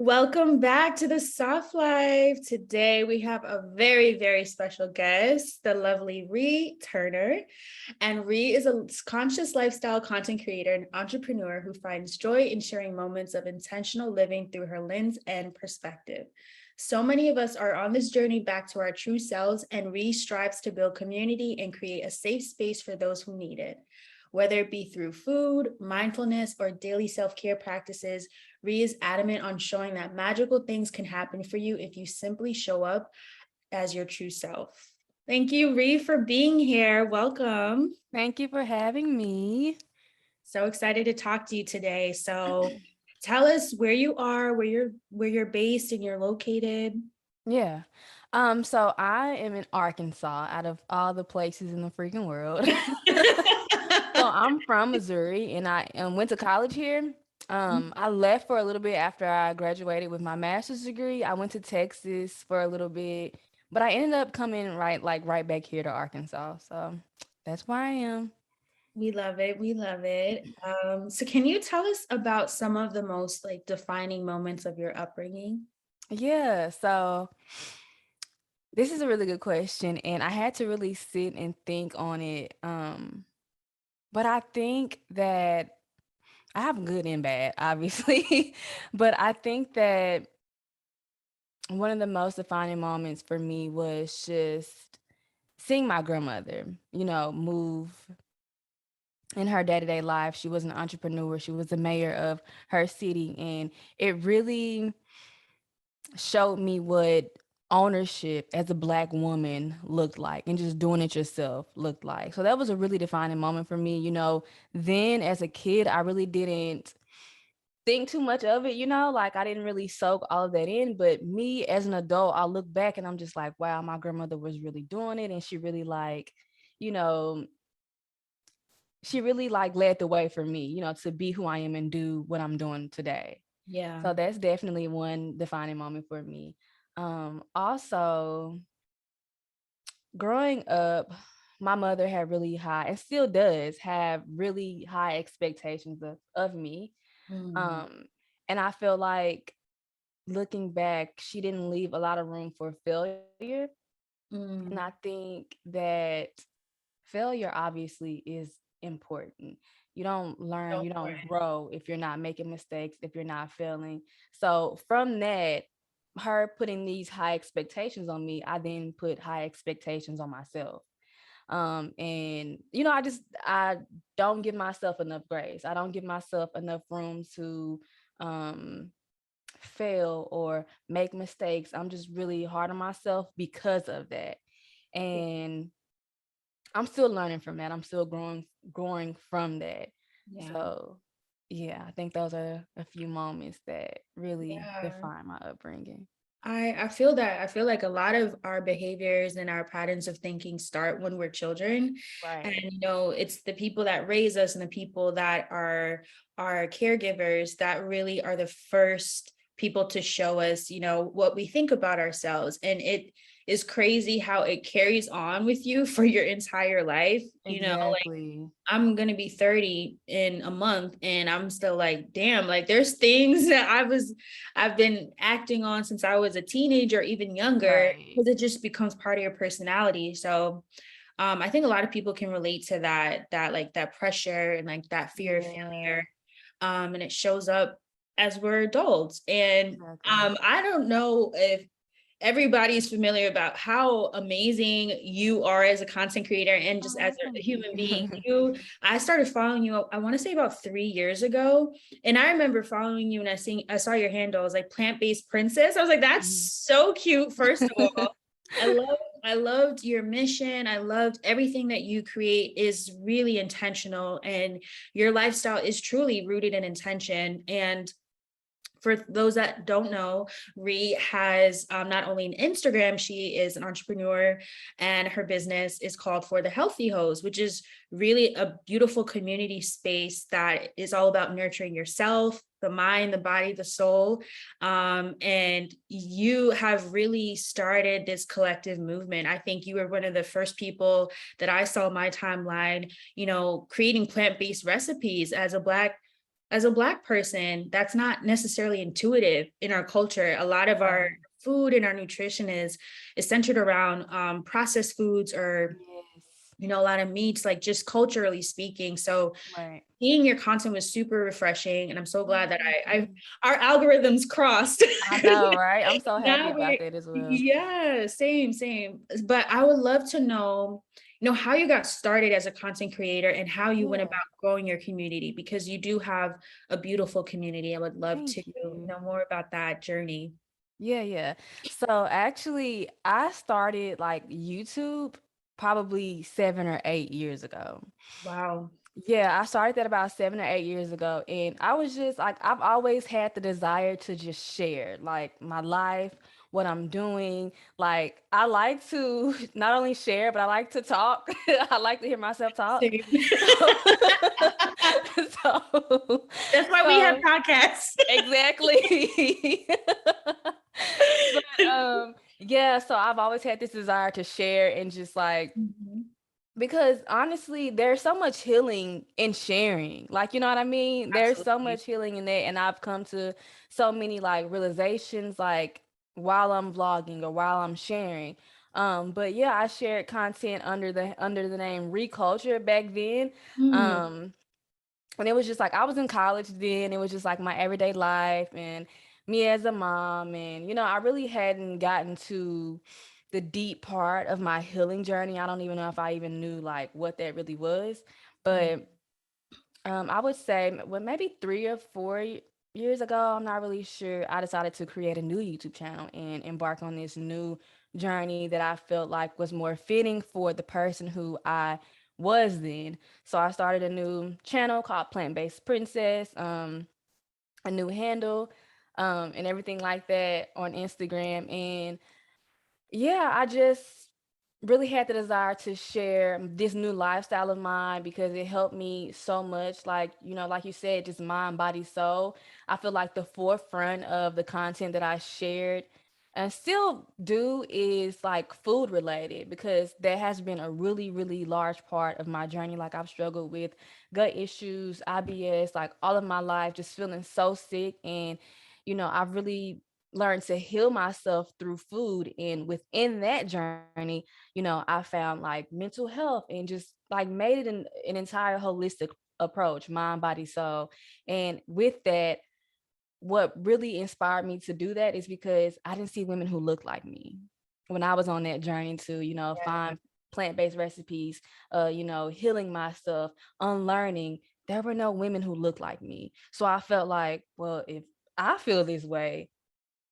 Welcome back to the Soft Life. Today we have a very, very special guest, the lovely Ree Turner. And Ree is a conscious lifestyle content creator and entrepreneur who finds joy in sharing moments of intentional living through her lens and perspective. So many of us are on this journey back to our true selves, and Ree strives to build community and create a safe space for those who need it. Whether it be through food, mindfulness, or daily self-care practices, Ree is adamant on showing that magical things can happen for you if you simply show up as your true self. Thank you, Ree, for being here. Welcome. Thank you for having me. So excited to talk to you today. So tell us where you are, where you're based and you're located. Yeah. So I am in Arkansas out of all the places in the freaking world. So I'm from Missouri and I went to college here. I left for a little bit after I graduated with my master's degree. I went to Texas for a little bit, but I ended up coming right back here to Arkansas. So that's where I am. We love it. We love it. So can you tell us about some of the most like defining moments of your upbringing? Yeah, so this is a really good question and I had to really sit and think on it. But I think that I have good and bad, obviously. But I think that one of the most defining moments for me was just seeing my grandmother, move in her day-to-day life. She was an entrepreneur. She was the mayor of her city. And it really showed me what ownership as a Black woman looked like and just doing it yourself looked like. So that was a really defining moment for me. Then as a kid, I really didn't think too much of it, like I didn't really soak all of that in. But me as an adult, I look back and I'm just like, wow, my grandmother was really doing it. And she really you know, she really led the way for me, to be who I am and do what I'm doing today. Yeah. So that's definitely one defining moment for me. Also, growing up, my mother had really high and still does have really high expectations of me. Mm, Um, and I feel like looking back, she didn't leave a lot of room for failure. And I mm, think that failure obviously is important. You don't learn, so you don't important. grow if you're not making mistakes, if you're not failing. So from that, her putting these high expectations on me, I then put high expectations on myself. And I don't give myself enough grace. I don't give myself enough room to um fail or make mistakes. I'm just really hard on myself because of that. And I'm still learning from that. I'm still growing from that. Yeah. So yeah, I think those are a few moments that really Yeah. define my upbringing. I feel that. I feel like a lot of our behaviors and our patterns of thinking start when we're children. And Right. it's the people that raise us and the people that are our caregivers that really are the first people to show us, what we think about ourselves. And it is crazy how it carries on with you for your entire life. Like Exactly. I'm gonna be 30 in a month and I'm still like, damn, like there's things that I've been acting on since I was a teenager, even younger, Right. because it just becomes part of your personality. So I think a lot of people can relate to that like that pressure and like that fear of Yeah, failure. And it shows up as we're adults. And exactly. I don't know if everybody's familiar about how amazing you are as a content creator and just as Oh, a thank human being. you. I started following you, I want to say about 3 years ago. And I remember following you and I saw your handle. I was like plant-based princess. I was like, that's Mhm. so cute, first of all. I love I loved your mission. I loved everything that you create is really intentional and your lifestyle is truly rooted in intention. And for those that don't know, Ree has not only an Instagram, she is an entrepreneur, and her business is called For the Healthy Hose, which is really a beautiful community space that is all about nurturing yourself, the mind, the body, the soul. And you have really started this collective movement. I think you were one of the first people that I saw on my timeline, creating plant based recipes as a Black as a Black person, that's not necessarily intuitive in our culture. A lot of our Right. food and our nutrition is centered around processed foods or Yes. a lot of meats, like just culturally speaking. So Right. seeing your content was super refreshing, and I'm so Oh, glad that thank I you. our algorithms crossed. I know, right? I'm so happy Now about we're that as well. yeah, same. But I would love to know, how you got started as a content creator and how you went Yeah. about growing your community, because you do have a beautiful community. I would love to Thank you. know more about that journey. Yeah, yeah. So actually, I started like YouTube probably 7 or 8 years ago. Wow. Yeah, I started that about 7 or 8 years ago. And I was just like, I've always had the desire to just share like my life, what I'm doing. Like, I like to not only share, but I like to talk. I like to hear myself talk. Same. So, so, That's why we have so podcasts. exactly. But yeah, so I've always had this desire to share and just like Mhm. because honestly, there's so much healing in sharing. Like, you know what I mean? There's so Absolutely. much healing in that. And I've come to so many like realizations like while I'm vlogging or while I'm sharing. But yeah, I shared content under the name Reculture back then. Mm, Um, and it was just like I was in college then. It was just like my everyday life and me as a mom. And, I really hadn't gotten to the deep part of my healing journey. I don't even know if I even knew like what that really was. mm, But I would say, well, maybe 3 or 4 years ago, I'm not really sure. I decided to create a new YouTube channel and embark on this new journey that I felt like was more fitting for the person who I was then. So I started a new channel called Plant Based Princess, a new handle, and everything like that on Instagram. And yeah, I just really had the desire to share this new lifestyle of mine because it helped me so much. Like, like you said, just mind, body, soul. I feel like the forefront of the content that I shared and still do is like food related because that has been a really, really large part of my journey. Like, I've struggled with gut issues, IBS, like all of my life, just feeling so sick. And, I've really learned to heal myself through food. And within that journey, I found like mental health and just like made it an entire holistic approach, mind, body, soul. And with that, what really inspired me to do that is because I didn't see women who looked like me when I was on that journey to, yeah. find plant-based recipes, healing myself, unlearning. There were no women who looked like me. So I felt like, well, if I feel this way,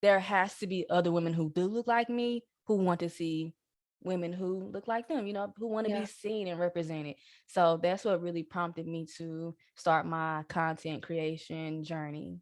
there has to be other women who do look like me who want to see women who look like them, who want to be Yeah. seen and represented. So that's what really prompted me to start my content creation journey.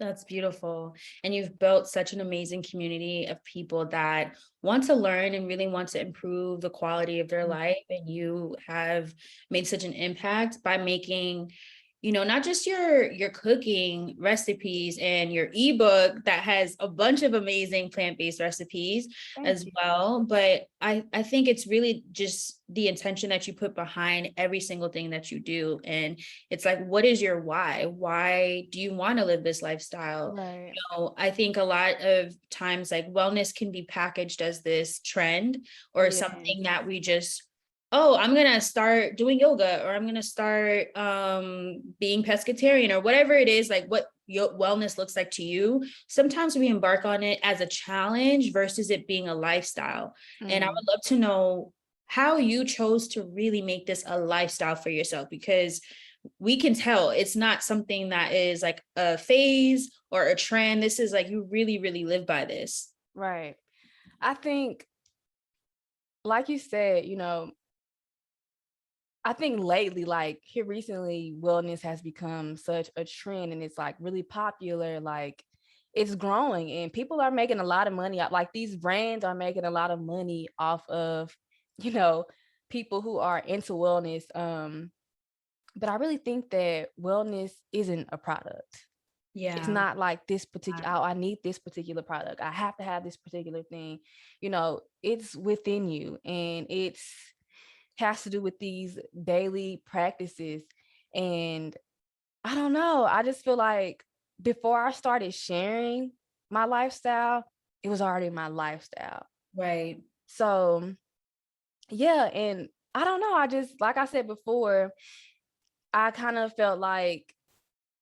That's beautiful. And you've built such an amazing community of people that want to learn and really want to improve the quality of their Mm. life. And you have made such an impact by making, not just your cooking recipes and your ebook that has a bunch of amazing plant-based recipes Thank as you. well. But I think it's really just the intention that you put behind every single thing that you do. And it's like, what is your why? Why do you want to live this lifestyle? Right. I think a lot of times like wellness can be packaged as this trend or Yes. something that we just, oh, I'm gonna start doing yoga, or I'm gonna start being pescatarian, or whatever it is, like what your wellness looks like to you. Sometimes we embark on it as a challenge versus it being a lifestyle. And I Mm. would love to know how you chose to really make this a lifestyle for yourself, because we can tell it's not something that is like a phase or a trend. This is like you really, really live by this. Right. I think, like you said, I think lately, like here recently, wellness has become such a trend and it's like really popular. Like it's growing and people are making a lot of money. Like these brands are making a lot of money off of, you know, people who are into wellness. But I really think that wellness isn't a product. It's Yeah. not like this particular, oh, I need this particular product. I have to have this particular thing. It's within you and it's has to do with these daily practices. And I don't know. I just feel like before I started sharing my lifestyle, it was already my lifestyle. Right. So, yeah, and I don't know. I just, like I said before, I kind of felt like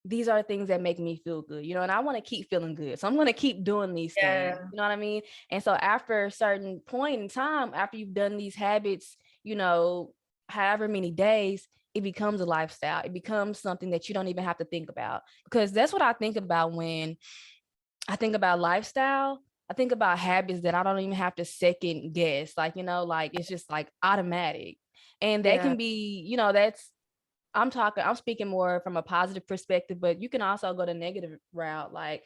these are things that make me feel good, and I want to keep feeling good. So I'm going to keep doing these things. Yeah. You know what I mean? And so after a certain point in time, after you've done these habits, however many days, it becomes a lifestyle. It becomes something that you don't even have to think about, because that's what I think about when I think about lifestyle. I think about habits that I don't even have to second guess. Like, like it's just like automatic. And that Yeah. can be, I'm speaking more from a positive perspective, but you can also go the negative route, like,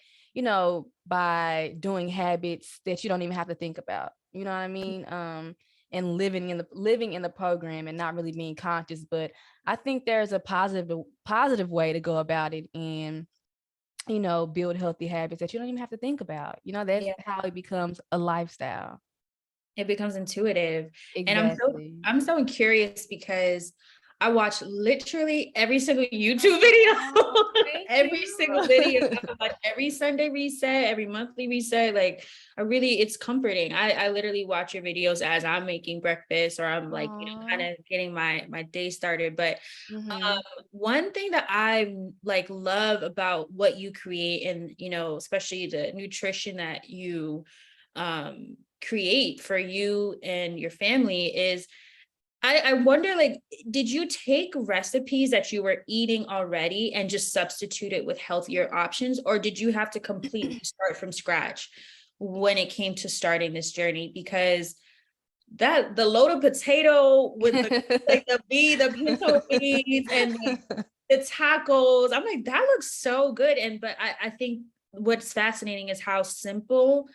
by doing habits that you don't even have to think about. You know what I mean? And living in the program and not really being conscious. But I think there's a positive way to go about it, and build healthy habits that you don't even have to think about. That's Yeah. how it becomes a lifestyle. It becomes intuitive. And Exactly. I'm so curious because I watch literally every single YouTube video. Oh, thank Every single video. you. I watch every Sunday reset, every monthly reset. Like it's comforting. I literally watch your videos as I'm making breakfast, or I'm like, Aw. kind of getting my day started. But Mhm. one thing that I like love about what you create, and especially the nutrition that you create for you and your family, is I wonder, like, did you take recipes that you were eating already and just substitute it with healthier options, or did you have to completely start from scratch when it came to starting this journey? Because that the loaded potato with the pinto beans and the tacos, I'm like, that looks so good. But I think what's fascinating is how simple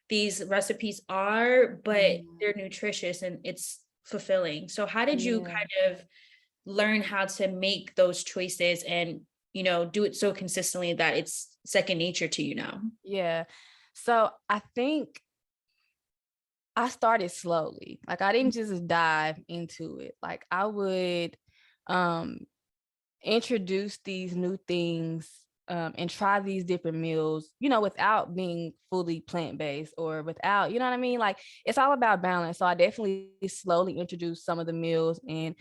these recipes are, but Mhm. they're nutritious and it's fulfilling. So how did you Yeah. kind of learn how to make those choices and, do it so consistently that it's second nature to you now? Yeah. So I think I started slowly. Like, I didn't just dive into it. Like, I would um introduce these new things, and try these different meals, without being fully plant-based, or without, you know what I mean? Like, it's all about balance. So I definitely slowly introduced some of the meals, and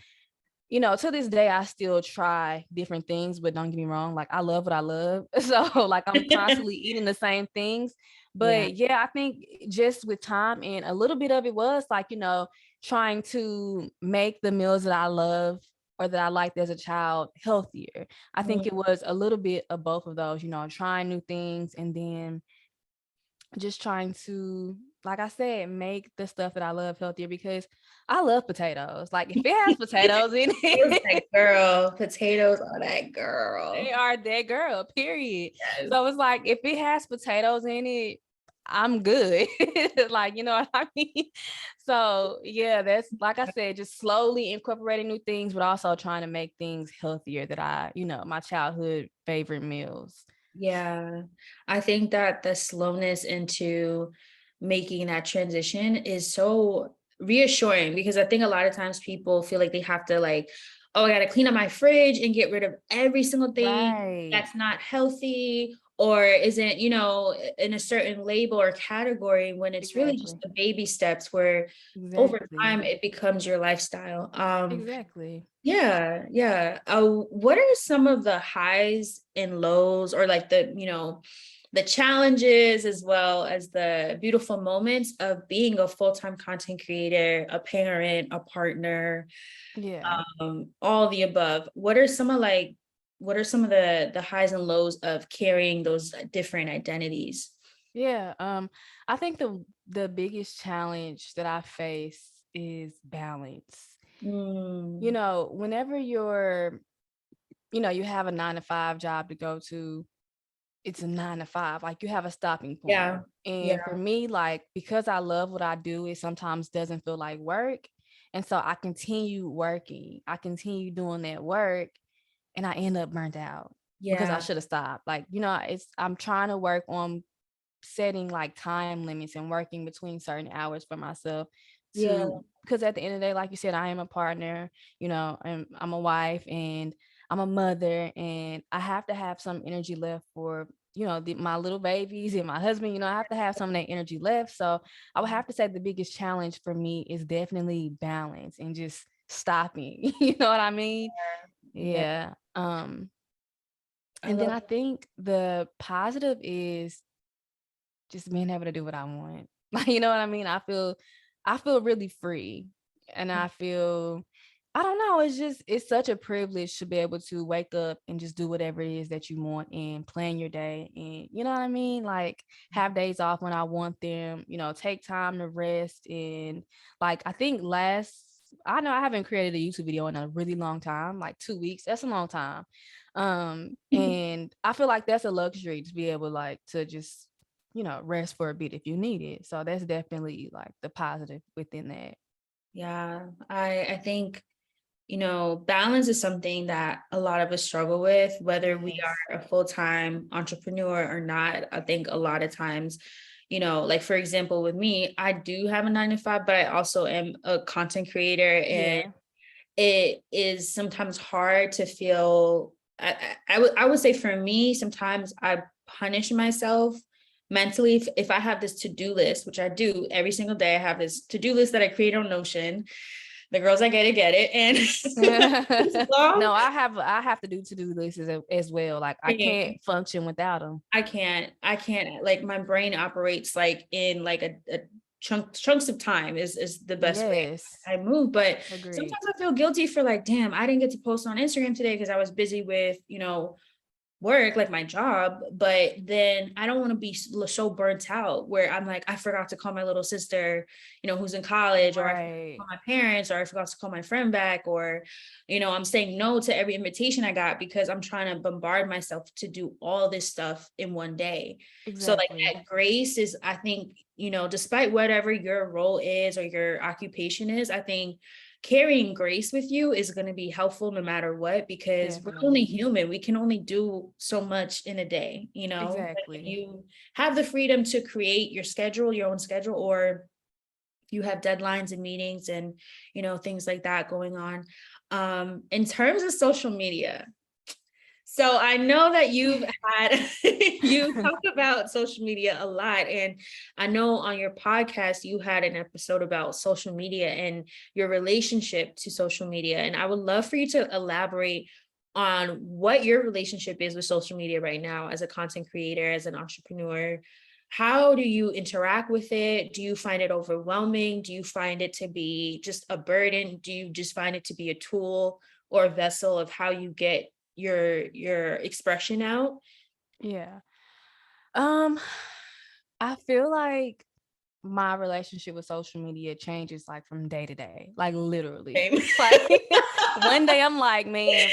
to this day, I still try different things, but don't get me wrong, like, I love what I love. So, like, I'm constantly eating the same things. Yeah. But yeah, I think just with time, and a little bit of it was like, trying to make the meals that I love or that I liked as a child healthier. I think it was a little bit of both of those, trying new things, and then just trying to, like I said, make the stuff that I love healthier, because I love potatoes. Like, if it has potatoes in It was it, like, girl, potatoes are that they girl. are that girl, period. Yes. So it's like, if it has potatoes in it, I'm good. Like, you know what I mean? So yeah, that's, like I said, just slowly incorporating new things, but also trying to make things healthier that my childhood favorite meals. Yeah. I think that the slowness into making that transition is so reassuring, because I think a lot of times people feel like they have to, like, oh, I got to clean up my fridge and get rid of every single thing Right. that's not healthy or isn't, in a certain label or category, when it's really just Exactly. the baby steps where over time Exactly. it becomes your lifestyle. Exactly. Yeah, yeah. What are some of the highs and lows, or like the challenges as well as the beautiful moments of being a full-time content creator, a parent, a partner, Yeah. all the above? What are some of the highs and lows of carrying those different identities? Yeah. I think the biggest challenge that I face is balance. Mm, Whenever you have a 9 to 5 job to go to, it's a 9 to 5. Like, you have a stopping point. yeah, yeah, And for me, like, because I love what I do, it sometimes doesn't feel like work. And so I continue working. I continue doing that work, and I end up burnt out because I yeah, should have stopped. Like, I'm trying to work on setting like time limits and working between certain hours for myself, yeah, because at the end of the day, like you said, I am a partner, I'm a wife, and I'm a mother and I have to have some energy left for, my little babies and my husband. I have to have some of that energy left. So I would have to say the biggest challenge for me is definitely balance and just stopping. You know what I mean? Yeah, Yeah. I And then love. I think the positive is just being able to do what I want. Like, you know what I mean? I feel really free. And I feel, I don't know, it's such a privilege to be able to wake up and just do whatever it is that you want and plan your day. And you know what I mean? Like have days off when I want them, take time to rest. And like I think I know I haven't created a YouTube video in a really long time, like 2 weeks. That's a long time. And I feel like that's a luxury to be able like to just rest for a bit if you need it. So that's definitely like the positive within that. Yeah, I think, balance is something that a lot of us struggle with, whether we Yes. are a full-time entrepreneur or not. I think a lot of times, like for example, with me, I do have a 9 to 5, but I also am a content creator, and Yeah. it is sometimes hard to feel. I would say for me, sometimes I punish myself mentally if I have this to-do list, which I do every single day. I have this to-do list that I create on Notion. The girls that get it, and it's long. No, I have to do to-do lists as well. Like I can't function without them. I can't, like my brain operates like in like a chunks of time is the best way Yes. I move. But Agreed. sometimes I feel guilty for like, damn, I didn't get to post on Instagram today because I was busy with, work, like my job. But then I don't want to be so burnt out where I'm like, I forgot to call my little sister, who's in college, or I forgot to Right. call my parents, or I forgot to call my friend back, or, I'm saying no to every invitation I got because I'm trying to bombard myself to do all this stuff in one day. So like Exactly. that grace is, I think, despite whatever your role is or your occupation is, I think carrying grace with you is going to be helpful no matter what, because we're only Definitely. human. We can only do so much in a day, but Exactly. you have the freedom to create your own schedule, or you have deadlines and meetings and, things like that going on. In terms of social media, so I know that you've had you talk about social media a lot, and I know on your podcast you had an episode about social media and your relationship to social media, and I would love for you to elaborate on what your relationship is with social media right now as a content creator, as an entrepreneur. How do you interact with it? Do you find it overwhelming? Do you find it to be just a burden? Do you just find it to be a tool or a vessel of how you get your expression out? Yeah. Um, I feel like my relationship with social media changes like from day to day, like literally. Same. Like one day I'm like, man,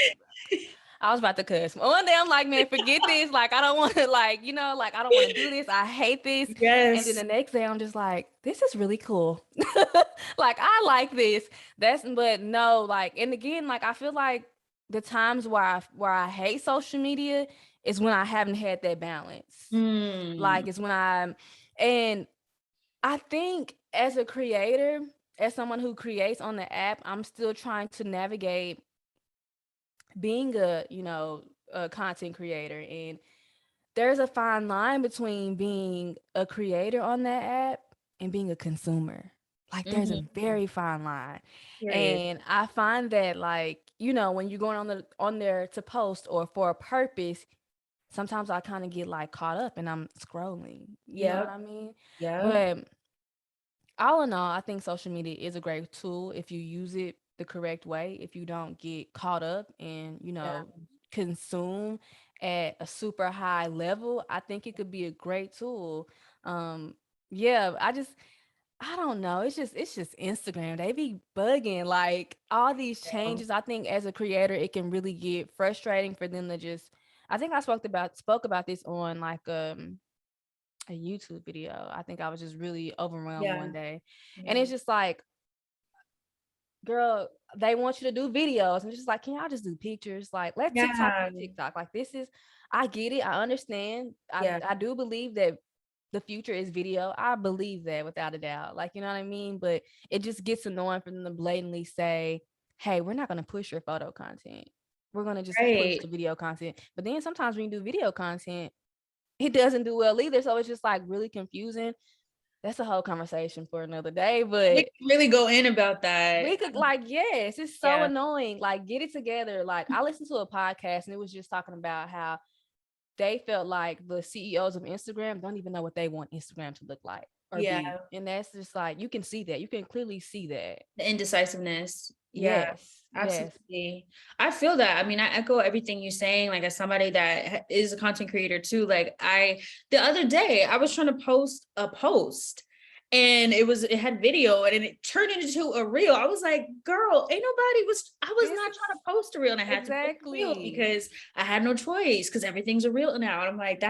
I was about to cuss. One day I'm like, man, forget this. Like, I don't want to, like, like, I don't want to do this. I hate this. And then Yes. the next day I'm just like, this is really cool. Like, I like this. But no, like, and again, like, I feel like the times where I hate social media is when I haven't had that balance. Mm. Like, it's when and I think as a creator, as someone who creates on the app, I'm still trying to navigate being a content creator. And there's a fine line between being a creator on that app and being a consumer. Like there's a Mhm. very fine line. Period. And I find that like, when you're going on there to post or for a purpose, sometimes I kind of get like caught up and I'm scrolling. You know what Yep. I mean? Yep. But all in all, I think social media is a great tool if you use it the correct way, if you don't get caught up and, Yeah. consume at a super high level. I think it could be a great tool. Um, yeah, I don't know. It's just Instagram. They be bugging like all these changes. I think as a creator, it can really get frustrating for them to just I think I spoke about this on like a YouTube video. I think I was just really overwhelmed Yeah. one day. And Yeah. it's just like, girl, they want you to do videos. And it's just like, can y'all just do pictures? Like, let TikTok Yeah. be TikTok. Like, I get it. I understand. I, Yeah. I do believe that the future is video. I believe that without a doubt. Like, you know what I mean? But it just gets annoying for them to blatantly say, hey, we're not going to push your photo content. we're gonna just push Right. the video content. But then sometimes when you do video content, it doesn't do well either. So it's just like really confusing. That's a whole conversation for another day. We But can really go in about that. we could, like, yes, it's so Yeah. annoying. Like, get it together. Like, I listened to a podcast and it was just talking about how they felt like the CEOs of Instagram don't even know what they want Instagram to look like or Yeah. be. And that's just like, you can see that. You can clearly see that. The indecisiveness. Yeah. Yes. Yes. Absolutely. I feel that. I mean, I echo everything you're saying. Like, as somebody that is a content creator too, like, the other day, I was trying to post a post and it had video and it turned into a reel. I was like, girl, I was This not is trying to post a reel, and I had to post a reel exactly. because I had no choice because everything's a reel now. And I'm like,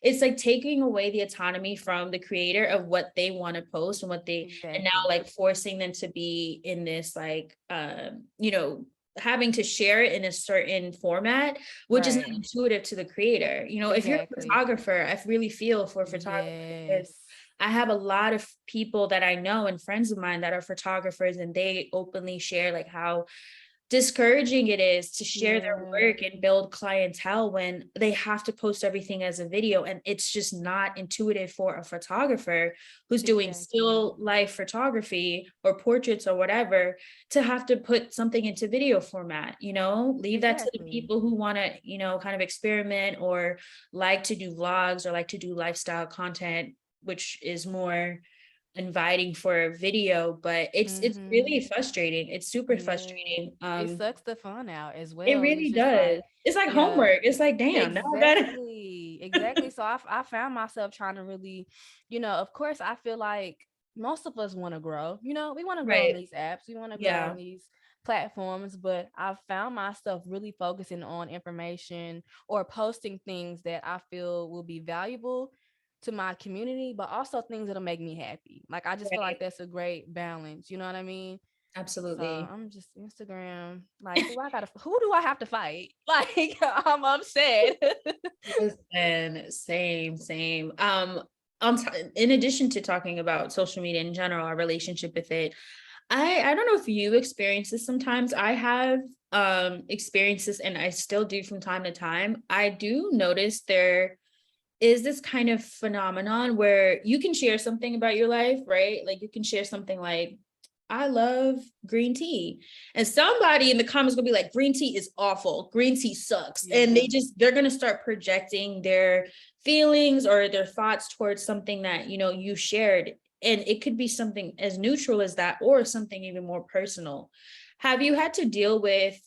it's like taking away the autonomy from the creator of what they want to post and now Exactly. like forcing them to be in this like having to share it in a certain format, which is not Right. intuitive to the creator. If you're a Exactly. photographer, I really feel for photographers because Yes. I have a lot of people that I know and friends of mine that are photographers, and they openly share like how discouraging it is to share their Yeah. work and build clientele when they have to post everything as a video, and it's just not intuitive for a photographer who's doing Exactly. still life photography or portraits or whatever to have to put something into video format. Leave that to the Exactly. people who want to kind of experiment or like to do vlogs or like to do lifestyle content, which is more inviting for a video. But it's Mm-hmm. really frustrating. It's super Yeah. frustrating. It sucks the fun out as It well. And it's really just does. like, It's like yeah, homework. It's like, damn, now I gotta. exactly. Exactly. So I found myself trying to really, of course, I feel like most of us want to grow. We want to grow on Right. these apps, we want to grow Yeah. on these platforms, but I found myself really focusing on information or posting things that I feel will be valuable to my community, but also things that'll make me happy. Like, I just feel like Right. that's a great balance. You know what I mean? So Absolutely. I'm just Instagram. Like, who do I have to fight? Like, I'm upset. Listen, same. In addition to talking about social media in general, our relationship with it, I don't know if you experience this sometimes. I have experienced this, and I still do from time to time. I do notice there is this kind of phenomenon where you can share something about your life, right? Like, you can share something like, I love green tea. And somebody in the comments will be like, green tea is awful. Green tea sucks. And Yeah. they're going to start projecting their feelings or their thoughts towards something that, you shared. And it could be something as neutral as that or something even more personal. Have you had to deal with,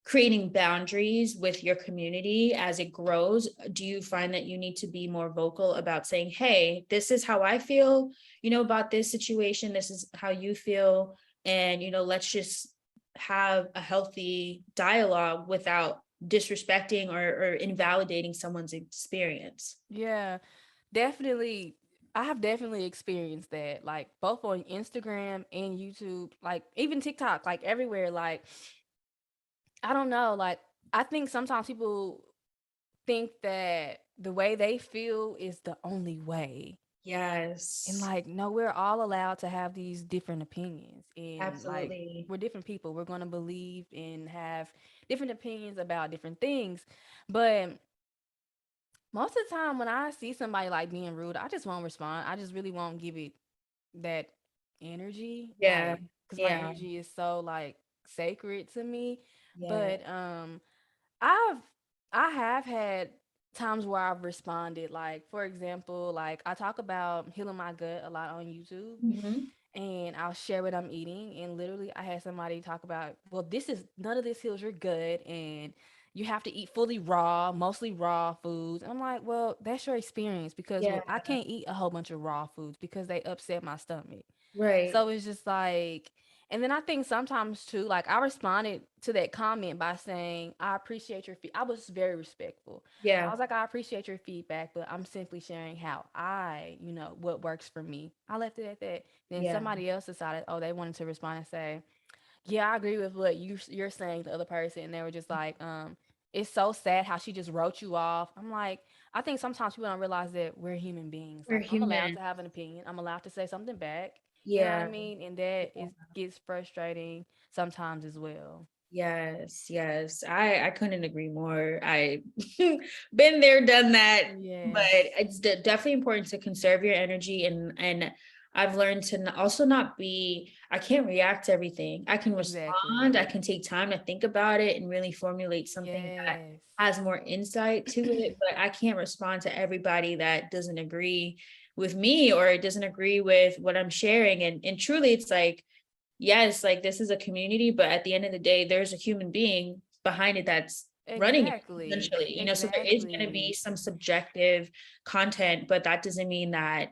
creating boundaries with your community as it grows? Do you find that you need to be more vocal about saying, hey, this is how I feel, about this situation, this is how you feel, and let's just have a healthy dialogue without disrespecting or invalidating someone's experience? Yeah. Definitely. I have definitely experienced that, like both on Instagram and YouTube, like even TikTok, like everywhere. Like, I don't know, like I think sometimes people think that the way they feel is the only way. And Yes, like, no, we're all allowed to have these different opinions. And like, absolutely. we're different people. We're going to believe and have different opinions about different things. But most of the time, when I see somebody like being rude, I just won't respond. I just really won't give it that energy. Yeah, Like, because my yeah, energy is so like sacred to me. yeah. But I've I have had times where I've responded. Like, for example, like I talk about healing my gut a lot on YouTube, Mhm. and I'll share what I'm eating. And literally, I had somebody talk about, well, this is none of this heals your gut, and you have to eat fully raw, mostly raw foods. And I'm like, well, that's your experience because, Yeah, well, I can't eat a whole bunch of raw foods because they upset my stomach. right. So it's just like, and then I think sometimes too, like I responded to that comment by saying, I appreciate your I was very respectful. I Yeah, was like, I appreciate your feedback, but I'm simply sharing how what works for me. I left it at that. Then yeah. somebody else decided, oh, they wanted to respond and say, yeah, I agree with what you're saying to the other person. And they were just like, it's so sad how she just wrote you off. I'm like, I think sometimes people don't realize that we're human beings. We're Like, I'm allowed human. to have an opinion. I'm allowed to say something back. You know what I Yeah. mean? And that is gets frustrating sometimes as well. Yes, yes. I couldn't agree more. I been there, done that, but Yes, it's definitely important to conserve your energy and I've learned to also not be I can't react to everything. I can exactly. respond, I can take time to think about it and really formulate something that Yes. has more insight to it, but I can't respond to everybody that doesn't agree with me or doesn't agree with what I'm sharing and truly it's like yes, like this is a community, but at the end of the day, there's a human being behind it that's running it Exactly. essentially, so there is going to be Exactly. some subjective content, but that doesn't mean that,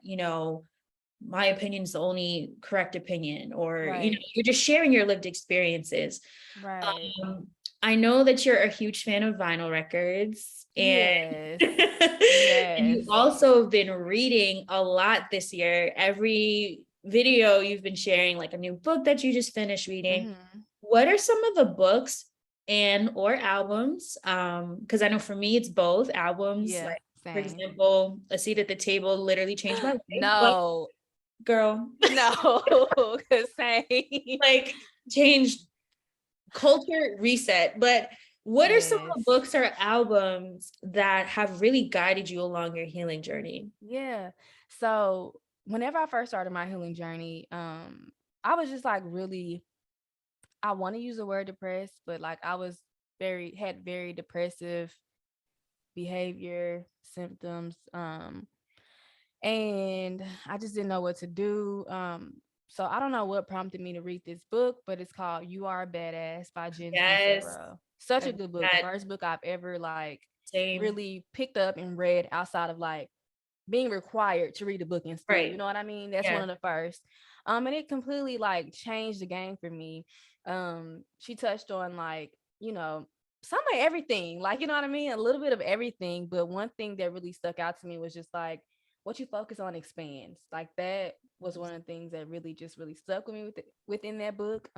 my opinion is the only correct opinion or, Right. you're just sharing your lived experiences. Right. Um, I know that you're a huge fan of vinyl records and Yes. and you Yes. also have been reading a lot this year. Every video you've been sharing, like a new book that you just finished reading. Hmm. What are some of the books and or albums? Because I know for me it's both albums. Yeah. Like for Same. example, A Seat at the Table literally changed my life. Like, No. girl, No. Same. like changed culture reset. But what are some of the Yes. books or albums that have really guided you along your healing journey? Yeah. So whenever I first started my healing journey, I was just like really, I want to use the word depressed, but like I was had very depressive behavior, symptoms. And I just didn't know what to do. So I don't know what prompted me to read this book, but it's called You Are a Badass by Jen Yes, Sincero. Such a I've good book. The had first book I've ever like same. really picked up and read outside of like being required to read a book in school. You Right. know what I mean? That's one Yeah. of the first. And it completely like changed the game for me. She touched on like, some of everything, like, you know what I mean? A little bit of everything. But one thing that really stuck out to me was just like what you focus on expands. Like that was one of the things that really stuck with me within that book.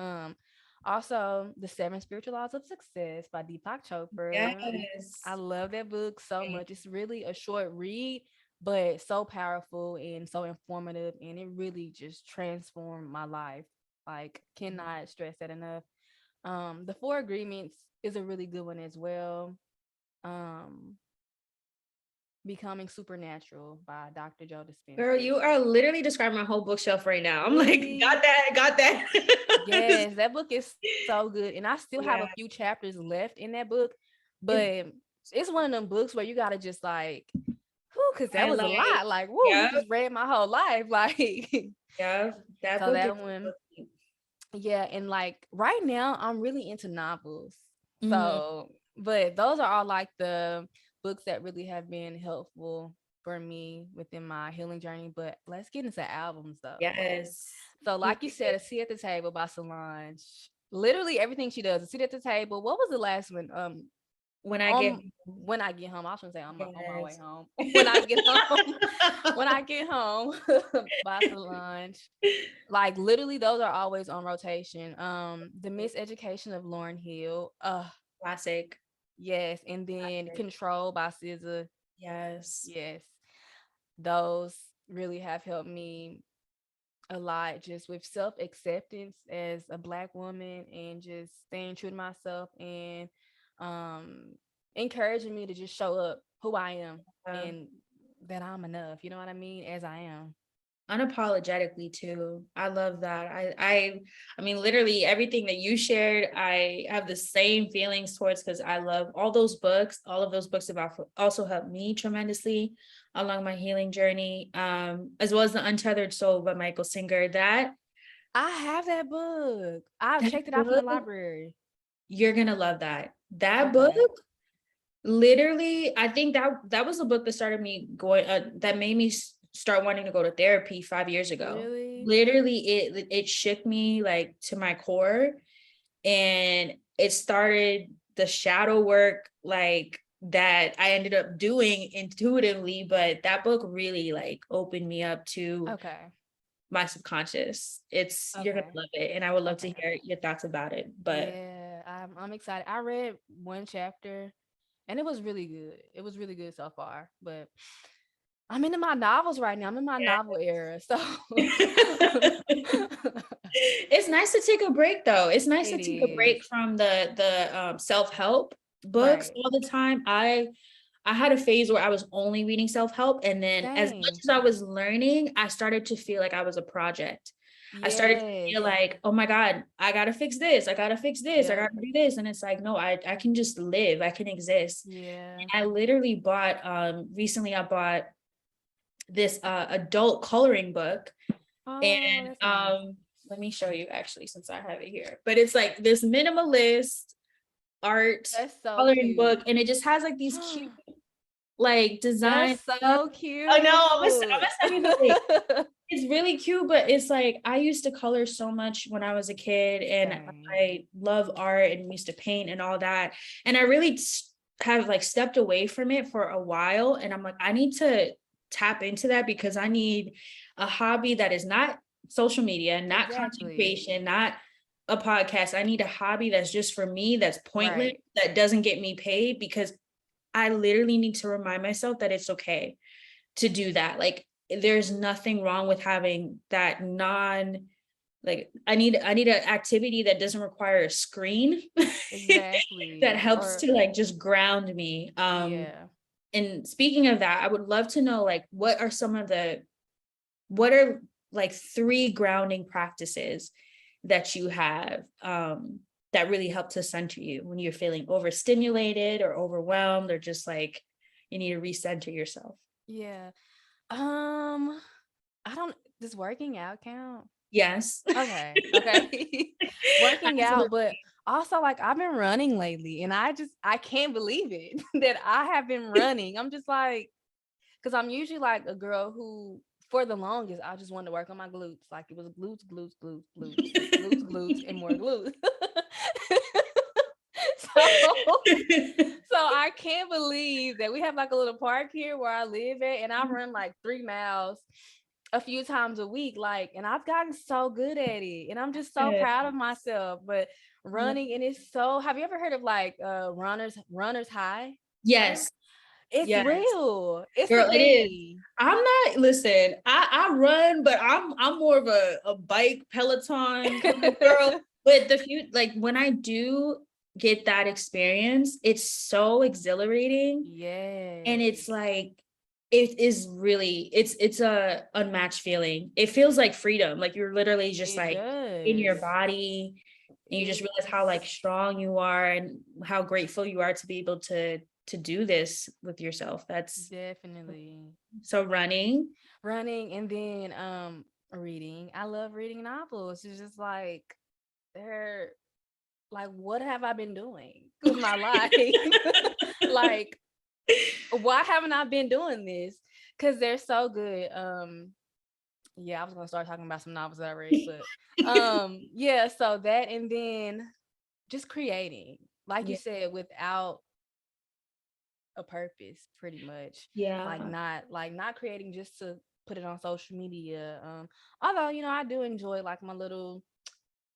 Also The Seven Spiritual Laws of Success by Deepak Chopra. I Yes. love that book so much. It's really a short read, but so powerful and so informative, and it really just transformed my life. Like, cannot stress that enough. The Four Agreements is a really good one as well. um Becoming Supernatural by Dr. Joe Girl, Dispenza. you are literally describing my whole bookshelf right now. I'm like, Really? got that, got that. Yes, that book is so good, and I still have Yeah. a few chapters left in that book, but it's one of them books where you gotta just like, whew, because that was a Highlight. lot. Like, whoa, you Yeah. just read my whole life. Like, Yeah. That so book is that one. Yeah, and like right now I'm really into novels. mm, So, but those are all like the books that really have been helpful for me within my healing journey. But let's get into albums though. yes. So, like you said, A Seat at the Table by Solange. Literally everything she does, A Seat at the Table. What was the last one? When I get When I get home. I was gonna say on my way yes. home. When I get home. When I get home by Solange. Like literally those are always on rotation. The Miseducation of Lauryn Hill. Classic. Yes. And then Classic. Control by SZA. Yes. Yes. Those really have helped me a lot just with self-acceptance as a Black woman and just staying true to myself and um encouraging me to just show up who I am Uh, and that I'm enough, you know what I mean, as I am. unapologetically too. I love that. I mean literally everything that you shared, I have the same feelings towards because I love all those books. All of those books have also helped me tremendously along my healing journey. As well as The Untethered Soul by Michael Singer. I have that book. I've That checked it out from the book, library. you're gonna love that. That book Okay. literally, I think that was a book that started me going that made me start wanting to go to therapy 5 years ago. Really? Literally, it shook me like to my core, and it started the shadow work like that I ended up doing intuitively. But that book really like opened me up to Okay. my subconscious. You're gonna Okay. love it, and I would love to Okay. hear your thoughts about it. But Yeah, I'm excited. I read one chapter and it was really good. It was really good so far. But I'm into my novels right now. I'm in my Yeah. novel era. So It's nice to take a break though. It's nice to it take a is. break from the self-help books Right. all the time. I had a phase where I was only reading self-help, and then as much Same. as I was learning, I started to feel like I was a project. I started to Yes. feel like, oh my God, I gotta fix this. I gotta fix this. I Yep. gotta do this. And it's like, no, I can just live. I can exist. Yeah. I literally bought recently I bought this adult coloring book, Oh, and that's nice. let me show you actually since I have it here. But it's like this minimalist art That's so coloring book, cute. and it just has like these cute like That's design stuff. so I know, I'm cute. gonna send you the link. It's really cute, but it's like I used to color so much when I was a kid, and Same. I love art and used to paint and all that. And I really have like stepped away from it for a while. And I'm like, I need to tap into that because I need a hobby that is not social media, not content Exactly. creation, not a podcast. I need a hobby that's just for me, that's pointless, Right. that doesn't get me paid, because I literally need to remind myself that it's okay to do that. Like there's nothing wrong with having that like I need an activity that doesn't require a screen that Exactly. helps Or to like just ground me. yeah. And speaking of that, I would love to know like what are like 3 grounding practices that you have that really help to center you when you're feeling overstimulated or overwhelmed, or just like you need to recenter yourself. Yeah. Um, I don't does working out count? Yes. Okay. Okay. Working out, but Absolutely. also like I've been running lately and I can't believe it that I have been running. I'm just like, because I'm usually like a girl who for the longest I just wanted to work on my glutes. Like it was glutes, glutes, glutes, glutes, glutes, glutes, and more glutes. so so I can't believe that we have like a little park here where I live at, and I run like 3 miles a few times a week. Like, and I've gotten so good at it, and I'm just so Good. proud of myself. But running, and it's so. Have you ever heard of like runners high? Have you ever? Yes. It's Yes. real. It's a Girl, it is. thing. I'm not, listen, I run, but I'm more of a bike Peloton kind of girl. But the few like when I do get that experience, it's so exhilarating. And Yes, it's like it is really it's a unmatched feeling. It feels like freedom. Like you're literally just it like in does. your body, and you just It realize how like strong you are and how grateful you are to be able to do this with yourself. That's definitely so running. running, and then reading. I love reading novels. It's just like they're like, what have I been doing with my life? Like, why haven't I been doing this? Because they're so good. Yeah, I was gonna start talking about some novels that I read, but yeah, so that, and then just creating, like you Yeah. said, without a purpose, pretty much. Yeah. Like not creating just to put it on social media. Although, I do enjoy like my little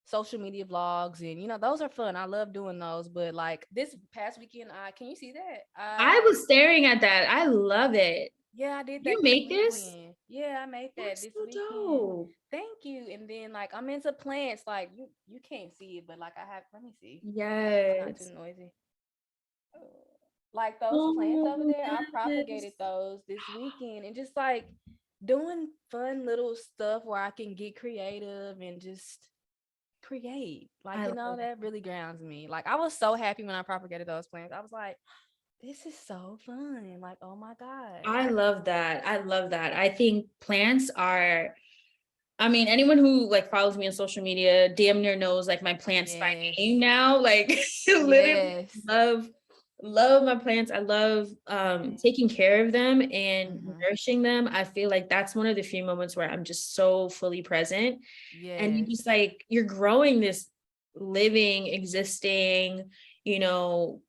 social media vlogs, and those are fun. I love doing those. But like this past weekend, I can you see that? I was staring at that. I love it. Yeah, I did You that this make this? weekend. Yeah, I made that That's this so weekend. dope. Thank you. And then like I'm into plants. Like you can't see it, but like I have. Let me see. Am I not too Yes. noisy? Uh, Like those plants over Oh, there, I yes. propagated those this weekend, and just like doing fun little stuff where I can get creative and just create. Like, I love that really grounds me. Like I was so happy when I propagated those plants. I was like, this is so fun. Like, oh my God. I love that. I love that. I think plants are, I mean, anyone who like follows me on social media damn near knows like my plants by Yes. name now. Like literally Yes. love my plants. I love taking care of them and Mm-hmm. nourishing them. I feel like that's one of the few moments where I'm just so fully present, and you Yes. just like you're growing this living, existing, you know,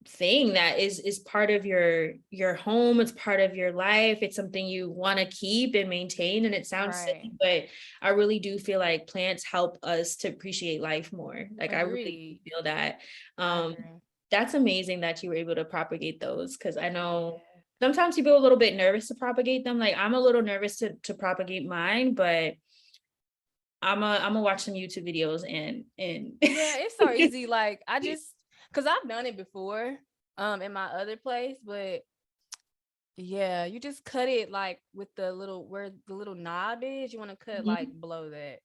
thing that is part of your home. It's part of your life. It's something you want to keep and maintain. And it sounds Right. silly, but I really do feel like plants help us to appreciate life more. Like I really do Agreed. feel that. I um agree. that's amazing that you were able to propagate those, because I know Yeah. sometimes people are a little bit nervous to propagate them. Like I'm a little nervous to propagate mine, but I'm gonna watch some YouTube videos and Yeah, it's so easy. Like I just, cause I've done it before, in my other place, but yeah, you just cut it like with the little where the little knob is. You want to cut like Mhm. below that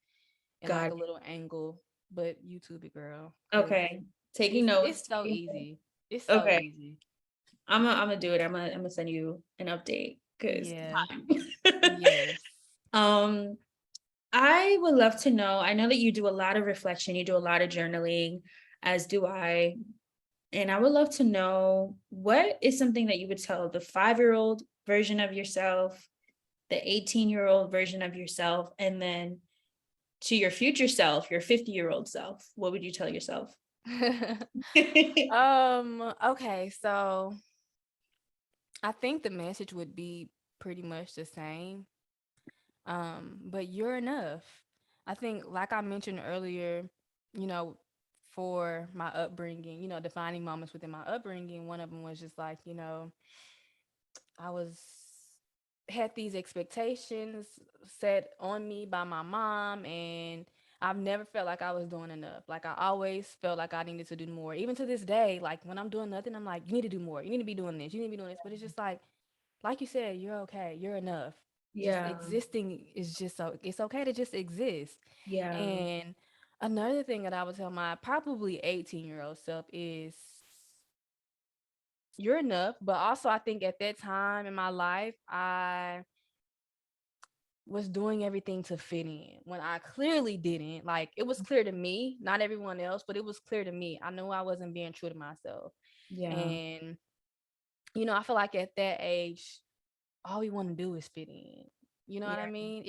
in like Got a it. little angle. But YouTube it, girl, cause Okay. Taking it's notes. so easy. It's so Okay. easy. I'm gonna do it. I'm gonna send you an update because Yeah. time. Yes. um I would love to know. I know that you do a lot of reflection, you do a lot of journaling, as do I. And I would love to know what is something that you would tell the 5-year-old version of yourself, the 18-year-old version of yourself, and then to your future self, your 50-year-old self. What would you tell yourself? Okay, so I think the message would be pretty much the same. But you're enough. I think, like I mentioned earlier, you know, for my upbringing, defining moments within my upbringing, one of them was just like, I was had these expectations set on me by my mom, and I've never felt like I was doing enough. Like I always felt like I needed to do more. Even to this day, like when I'm doing nothing, I'm like, you need to do more. You need to be doing this. You need to be doing this. But it's just like you said, you're okay. You're enough. Just Yeah. existing is just so it's okay to just exist. Yeah. And another thing that I would tell my probably 18-year-old self is you're enough. But also I think at that time in my life, I was doing everything to fit in when I clearly didn't. Like it was clear to me, not everyone else, but it was clear to me. I knew I wasn't being true to myself. Yeah. And I feel like at that age, all we want to do is fit in. You know what I Yeah. mean?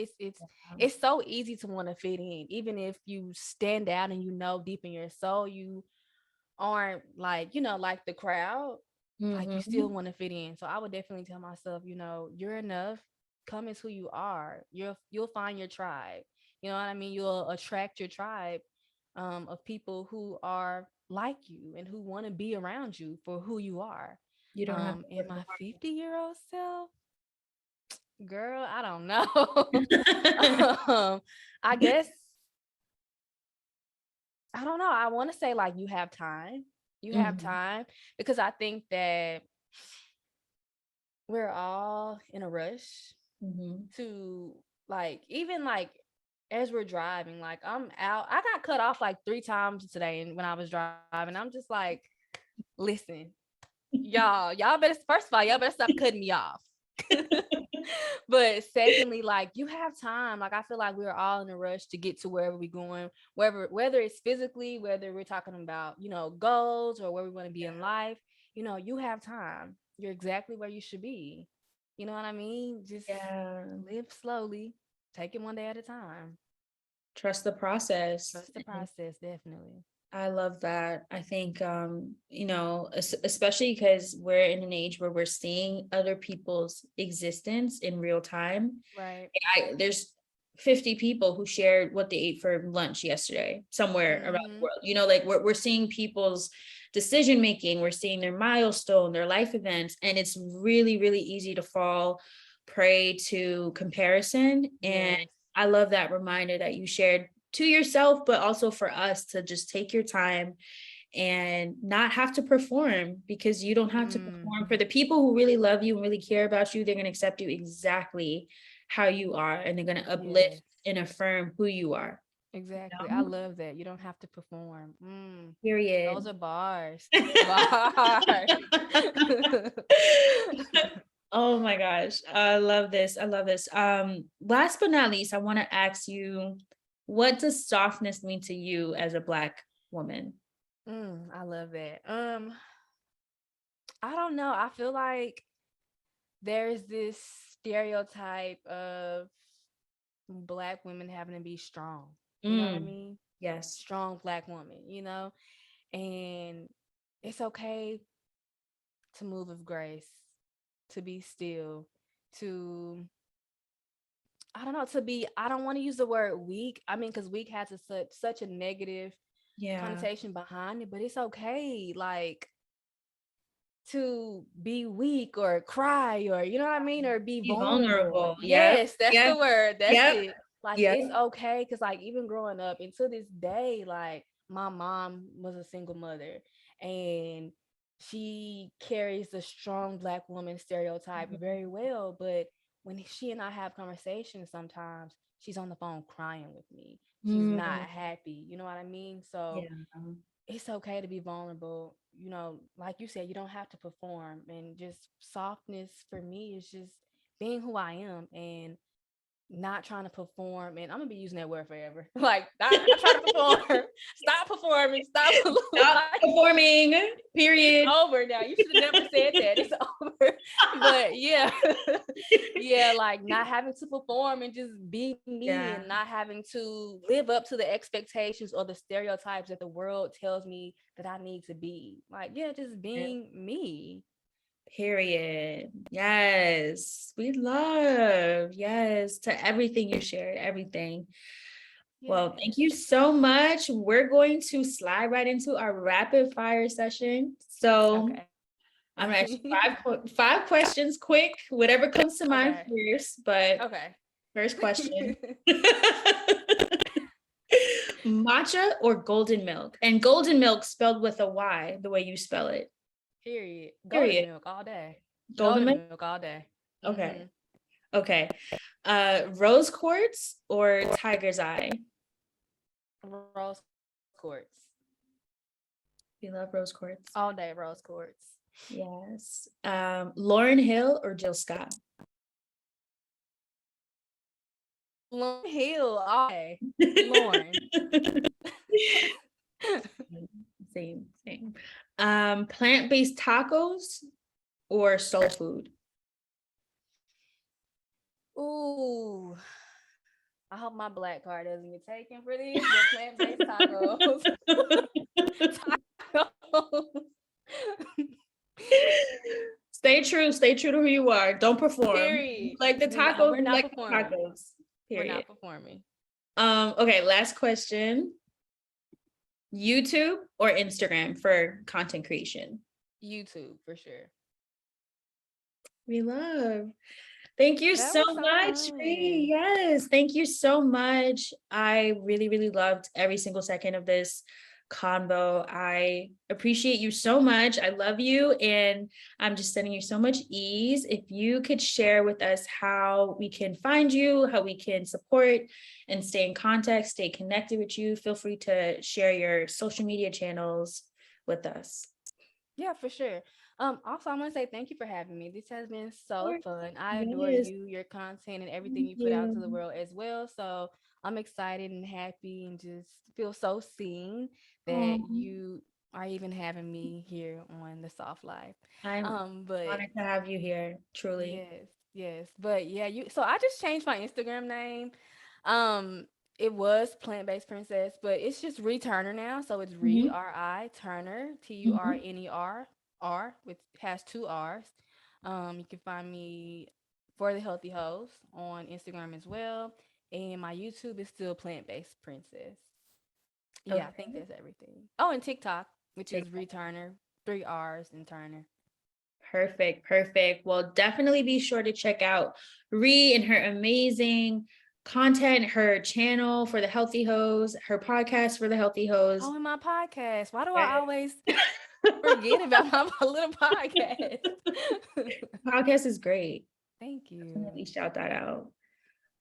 It's so easy to want to fit in, even if you stand out and deep in your soul you aren't like like the crowd. Like you still Mm-hmm. want to fit in. So I would definitely tell myself, you're enough. Come as who you are. You'll find your tribe. You know what I mean? You'll attract your tribe of people who are like you and who want to be around you for who you are. You don't have In my to 50-year-old self, girl, I don't know. work. I guess I don't know. I want to say like you have time. You have Mhm. time because I think that we're all in a rush Mhm. to like even like as we're driving, like I'm out. I got cut off like 3 times today and when I was driving. I'm just like, listen, y'all better first of all, y'all better stop cutting me off. But secondly, like you have time. Like I feel like we're all in a rush to get to wherever we're going, whether it's physically, whether we're talking about, goals or where we want to be in life, you have time. You're exactly where you should be. You know what I mean? Just Yeah. live slowly, take it one day at a time. Trust the process. Trust the process, definitely. I love that. I think, especially because we're in an age where we're seeing other people's existence in real time. Right. There's 50 people who shared what they ate for lunch yesterday somewhere around the Mm-hmm. world. Like we're seeing people's decision making, we're seeing their milestone, their life events, and it's really, really easy to fall prey to comparison. And Yes. I love that reminder that you shared to yourself, but also for us to just take your time and not have to perform, because you don't have to Mm, perform. For the people who really love you and really care about you, they're going to accept you exactly how you are, and they're going to uplift yes. and affirm who you are. Exactly. I No? love that. You don't have to perform. Those Period. are bars. Bars. Oh my gosh. I love this. I love this. Last but not least, I want to ask you, what does softness mean to you as a Black woman? I love that. I don't know. I feel like there's this stereotype of Black women having to be strong. You know what I Mm, mean? yes. Strong Black woman. And it's okay to move with grace, to be still, to I don't know, to be I don't want to use the word weak. I mean, because weak has such a negative Yeah. connotation behind it, but it's okay. Like to be weak or cry or, you know what I mean? Or be Be vulnerable. vulnerable. Yep. Yes, that's Yep. the word. That's Yep. it. Like, Yep. it's okay. Cause like even growing up and to this day, like my mom was a single mother and she carries the strong Black woman stereotype very well. But when she and I have conversations, sometimes she's on the phone crying with me. She's not Mm, happy. You know what I mean? So yeah. it's okay to be vulnerable. You know, like you said, you don't have to perform. And just softness for me is just being who I am and not trying to perform. And I'm gonna be using that word forever. Like, not trying to perform. Stop performing. Stop. Stop Like, performing. it's Period. over now. You should have never said that. It's over. But yeah, yeah, like not having to perform and just be me Yeah. and not having to live up to the expectations or the stereotypes that the world tells me that I need to be. Like, yeah, just being me. Period. Yes. We love. Yes. To everything you shared, everything. Well, Yes. thank you so much. We're going to slide right into our rapid fire session. So Okay. I'm gonna ask you five questions, quick, whatever comes to mind Okay. first. But Okay. first question. Matcha or golden milk? And golden milk spelled with a Y, the way you spell it. Period. Golden Period. milk all day. Golden Golden milk? milk all day. Okay. Mm-hmm. Okay. Rose quartz or tiger's eye? Rose quartz. We love rose quartz. All day rose quartz. Yes. Lauren Hill or Jill Scott? Lauren Hill all day. Lauren. Same, same. Plant-based tacos or soul food? Ooh. I hope my black card doesn't get taken for this, but plant-based tacos. Tacos. Stay true to who you are. Don't perform. You Period. like the No, tacos, we're you not like the performing. tacos. We're Period. not performing. Okay, last question. YouTube or Instagram for content creation? YouTube for sure. We love. Thank you That so was so much, Ree. fun. Yes, thank you so much. I really, really loved every single second of this convo. I appreciate you so much. I love you, and I'm just sending you so much ease. If you could share with us how we can find you, how we can support and stay in contact, stay connected with you, feel free to share your social media channels with us. Yeah, for sure. Also, I want to say thank you for having me. This has been so Sure. fun. I adore Yes, you, your content, and everything thank you put out to the you. world as well. So I'm excited and happy and just feel so seen that Um, you are even having me here on the Soft Life. I'm But honored to have you here, truly. yes, yes. But yeah, so I just changed my Instagram name. Um, it was Plant-Based Princess, but it's just Returner now. So it's Mhm, Ri Turner, mhm. Turner, which has two R's. You can find me for the Healthy Host on Instagram as well. And my YouTube is still Plant-Based Princess. Yeah, I think Okay. that's everything. Oh, and TikTok, which is TikTok. Returner, three R's and Turner. Perfect, perfect. Well, definitely be sure to check out Ree and her amazing content, her channel for the Healthy Hose, her podcast for the Healthy Hose. Oh, in my podcast. Why do I Yes. always forget about my little podcast? Podcast is great. Thank you. Definitely shout that out.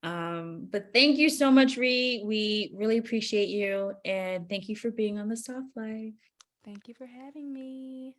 But thank you so much, Ree. We really appreciate you, and thank you for being on the Soft Life. Thank you for having me.